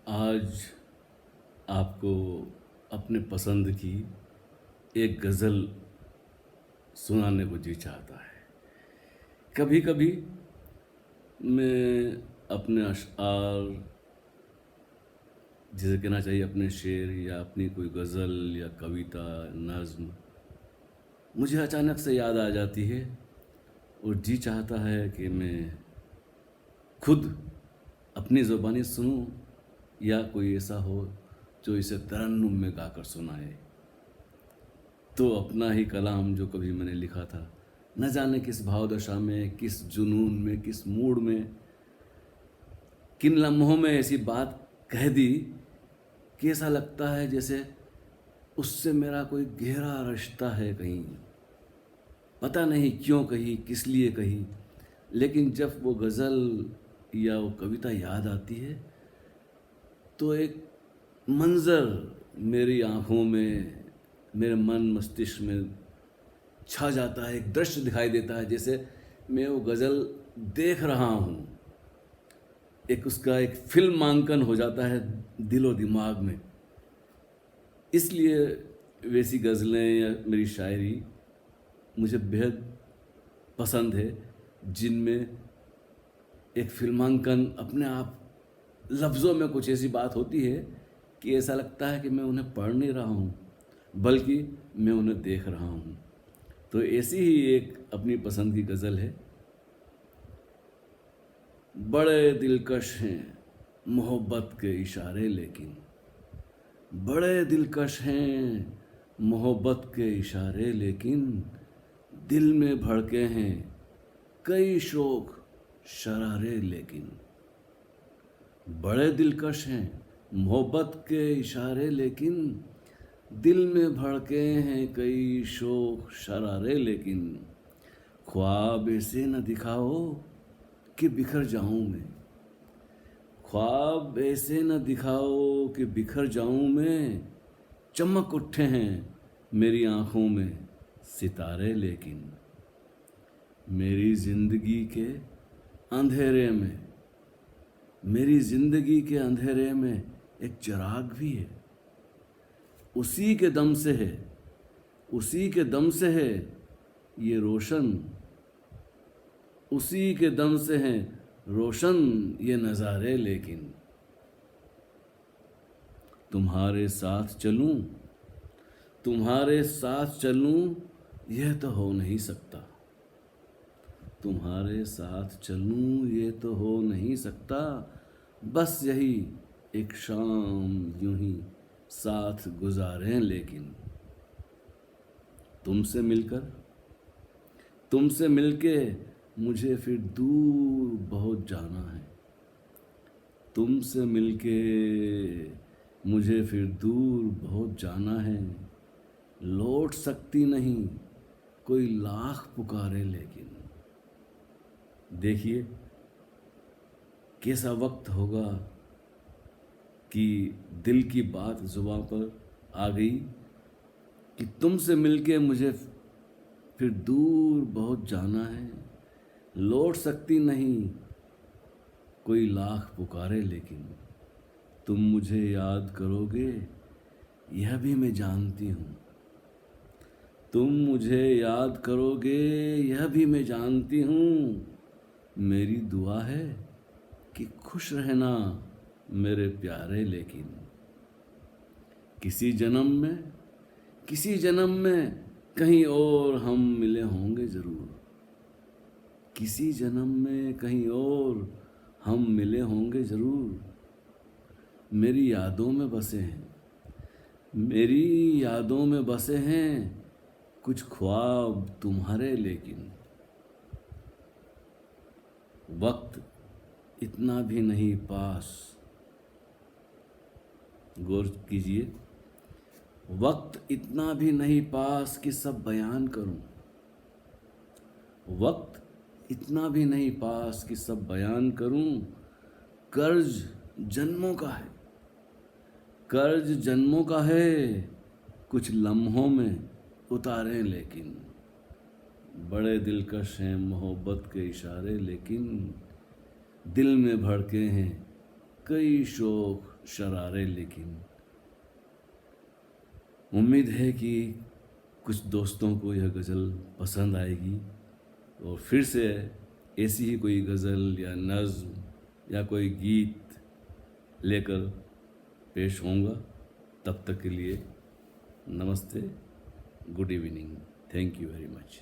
आज आपको अपने पसंद की एक गज़ल सुनाने को जी चाहता है। कभी कभी मैं अपने अशआर, जिसे कहना चाहिए अपने शेर या अपनी कोई गज़ल या कविता, नज़्म, मुझे अचानक से याद आ जाती है और जी चाहता है कि मैं खुद अपनी ज़ुबानी सुनूं या कोई ऐसा हो जो इसे तरन्नुम में गाकर सुनाए। तो अपना ही कलाम जो कभी मैंने लिखा था, न जाने किस भावदशा में, किस जुनून में, किस मूड में, किन लम्हों में ऐसी बात कह दी कि ऐसा लगता है जैसे उससे मेरा कोई गहरा रिश्ता है। कहीं पता नहीं क्यों कही, किस लिए कही, लेकिन जब वो गज़ल या वो कविता याद आती है तो एक मंज़र मेरी आँखों में, मेरे मन मस्तिष्क में छा जाता है। एक दृश्य दिखाई देता है जैसे मैं वो गज़ल देख रहा हूँ। एक उसका एक फिल्मांकन हो जाता है दिलो दिमाग में। इसलिए वैसी गज़लें या मेरी शायरी मुझे बेहद पसंद है जिनमें एक फिल्मांकन अपने आप लफ्ज़ों में कुछ ऐसी बात होती है कि ऐसा लगता है कि मैं उन्हें पढ़ नहीं रहा हूँ, बल्कि मैं उन्हें देख रहा हूँ। तो ऐसी ही एक अपनी पसंद की गज़ल है। बड़े दिलकश हैं मोहब्बत के इशारे, लेकिन बड़े दिलकश हैं मोहब्बत के इशारे, लेकिन दिल में भड़के हैं कई शौक शरारे, लेकिन बड़े दिलकश हैं मोहब्बत के इशारे, लेकिन दिल में भड़के हैं कई शौक शरारे, लेकिन ख्वाब ऐसे न दिखाओ कि बिखर जाऊं मैं, ख्वाब ऐसे न दिखाओ कि बिखर जाऊं मैं, चमक उठे हैं मेरी आँखों में सितारे, लेकिन मेरी ज़िंदगी के अंधेरे में, मेरी ज़िंदगी के अंधेरे में एक चिराग भी है। उसी के दम से है, उसी के दम से है ये रोशन, उसी के दम से हैं रोशन ये नज़ारे, लेकिन तुम्हारे साथ चलूं, तुम्हारे साथ चलूं यह तो हो नहीं सकता, तुम्हारे साथ चलूं ये तो हो नहीं सकता, बस यही एक शाम यूं ही साथ गुजारें, लेकिन तुमसे मिलकर, तुमसे मिलके मुझे फिर दूर बहुत जाना है, तुमसे मिलके मुझे फिर दूर बहुत जाना है, लौट सकती नहीं कोई लाख पुकारे, लेकिन देखिए कैसा वक्त होगा कि दिल की बात ज़ुबां पर आ गई कि तुमसे मिलके मुझे फिर दूर बहुत जाना है, लौट सकती नहीं कोई लाख पुकारे, लेकिन तुम मुझे याद करोगे यह भी मैं जानती हूँ, तुम मुझे याद करोगे यह भी मैं जानती हूँ, मेरी दुआ है कि खुश रहना मेरे प्यारे, लेकिन किसी जन्म में, किसी जन्म में कहीं और हम मिले होंगे ज़रूर, किसी जन्म में कहीं और हम मिले होंगे ज़रूर, मेरी यादों में बसे हैं, मेरी यादों में बसे हैं कुछ ख्वाब तुम्हारे, लेकिन वक्त इतना भी नहीं पास, गौर कीजिए, वक्त इतना भी नहीं पास कि सब बयान करूं, वक्त इतना भी नहीं पास कि सब बयान करूं, कर्ज जन्मों का है, कर्ज जन्मों का है, कुछ लम्हों में उतारें, लेकिन बड़े दिलकश हैं मोहब्बत के इशारे, लेकिन दिल में भड़के हैं कई शौक शरारे, लेकिन उम्मीद है कि कुछ दोस्तों को यह गज़ल पसंद आएगी और फिर से ऐसी ही कोई गज़ल या नज़्म या कोई गीत लेकर पेश होऊंगा। तब तक के लिए नमस्ते, good evening, thank you very much.